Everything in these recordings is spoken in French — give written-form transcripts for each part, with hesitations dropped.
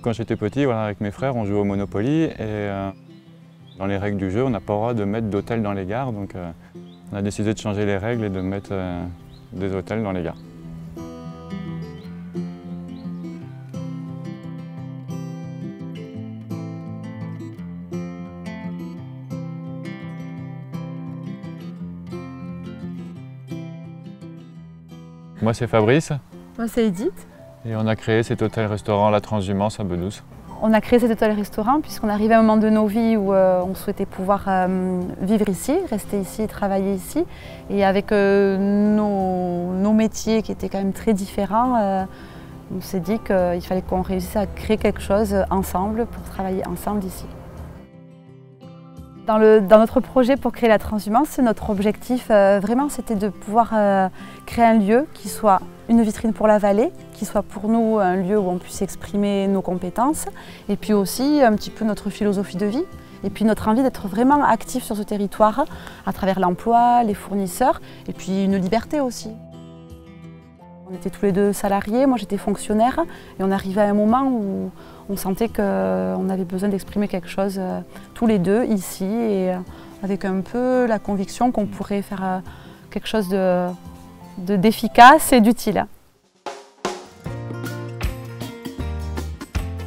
Quand j'étais petit, voilà, avec mes frères, on jouait au Monopoly et dans les règles du jeu, on n'a pas le droit de mettre d'hôtels dans les gares. Donc on a décidé de changer les règles et de mettre des hôtels dans les gares. Moi, c'est Fabrice. Moi, c'est Edith. Et on a créé cet hôtel-restaurant La Transhumance à Bedous. On a créé cet hôtel-restaurant puisqu'on arrivait à un moment de nos vies où on souhaitait pouvoir vivre ici, rester ici, travailler ici. Et avec nos métiers qui étaient quand même très différents, on s'est dit qu'il fallait qu'on réussisse à créer quelque chose ensemble pour travailler ensemble ici. Dans notre projet pour créer la transhumance, notre objectif vraiment c'était de pouvoir créer un lieu qui soit une vitrine pour la vallée, qui soit pour nous un lieu où on puisse exprimer nos compétences et puis aussi un petit peu notre philosophie de vie et puis notre envie d'être vraiment actif sur ce territoire à travers l'emploi, les fournisseurs et puis une liberté aussi. On était tous les deux salariés, moi j'étais fonctionnaire et on arrivait à un moment où on sentait qu'on avait besoin d'exprimer quelque chose tous les deux ici et avec un peu la conviction qu'on pourrait faire quelque chose d'efficace et d'utile.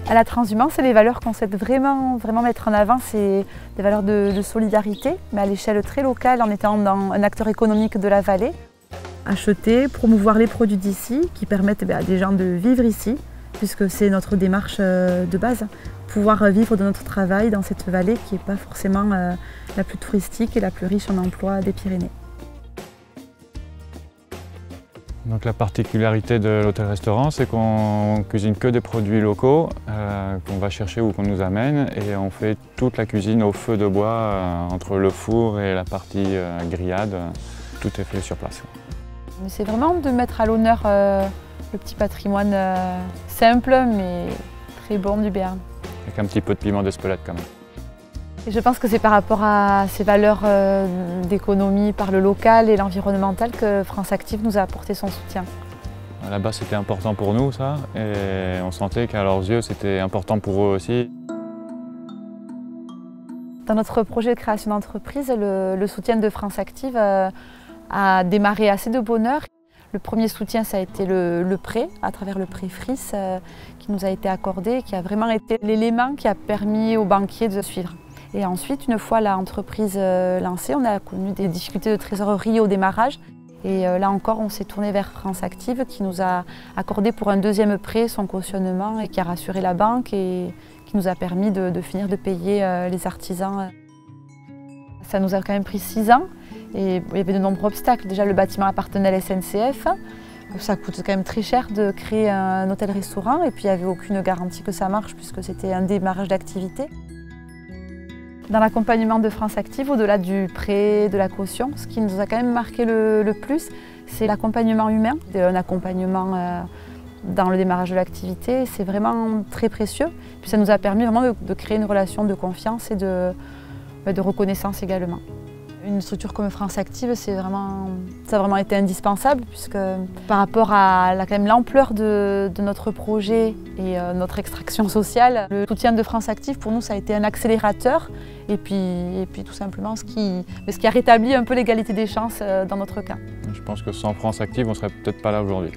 À la transhumance, les valeurs qu'on souhaite vraiment mettre en avant, c'est des valeurs de solidarité, mais à l'échelle très locale en étant dans un acteur économique de la vallée. Acheter, promouvoir les produits d'ici qui permettent à des gens de vivre ici, puisque c'est notre démarche de base. Pouvoir vivre de notre travail dans cette vallée qui n'est pas forcément la plus touristique et la plus riche en emplois des Pyrénées. Donc la particularité de l'hôtel-restaurant, c'est qu'on cuisine que des produits locaux qu'on va chercher ou qu'on nous amène et on fait toute la cuisine au feu de bois entre le four et la partie grillade. Tout est fait sur place. C'est vraiment de mettre à l'honneur le petit patrimoine simple mais très bon du Béarn. Avec un petit peu de piment d'Espelette quand même. Et je pense que c'est par rapport à ces valeurs d'économie par le local et l'environnemental que France Active nous a apporté son soutien. Là-bas c'était important pour nous ça et on sentait qu'à leurs yeux c'était important pour eux aussi. Dans notre projet de création d'entreprise, le soutien de France Active a démarré assez de bonne heure. Le premier soutien, ça a été le prêt, à travers le prêt FRIS qui nous a été accordé, qui a vraiment été l'élément qui a permis aux banquiers de suivre. Et ensuite, une fois l'entreprise lancée, on a connu des difficultés de trésorerie au démarrage. Et là encore, on s'est tourné vers France Active qui nous a accordé pour un deuxième prêt son cautionnement et qui a rassuré la banque et qui nous a permis de finir de payer les artisans. Ça nous a quand même pris 6 ans. Et il y avait de nombreux obstacles. Déjà, le bâtiment appartenait à la SNCF. Ça coûte quand même très cher de créer un hôtel-restaurant. Et puis, il n'y avait aucune garantie que ça marche puisque c'était un démarrage d'activité. Dans l'accompagnement de France Active, au-delà du prêt, de la caution, ce qui nous a quand même marqué le plus, c'est l'accompagnement humain. Un accompagnement dans le démarrage de l'activité, c'est vraiment très précieux. Puis ça nous a permis vraiment de créer une relation de confiance et de reconnaissance également. Une structure comme France Active, ça a vraiment été indispensable puisque par rapport à quand même l'ampleur de notre projet et notre extraction sociale, le soutien de France Active pour nous ça a été un accélérateur et puis tout simplement ce qui a rétabli un peu l'égalité des chances dans notre cas. Je pense que sans France Active, on ne serait peut-être pas là aujourd'hui.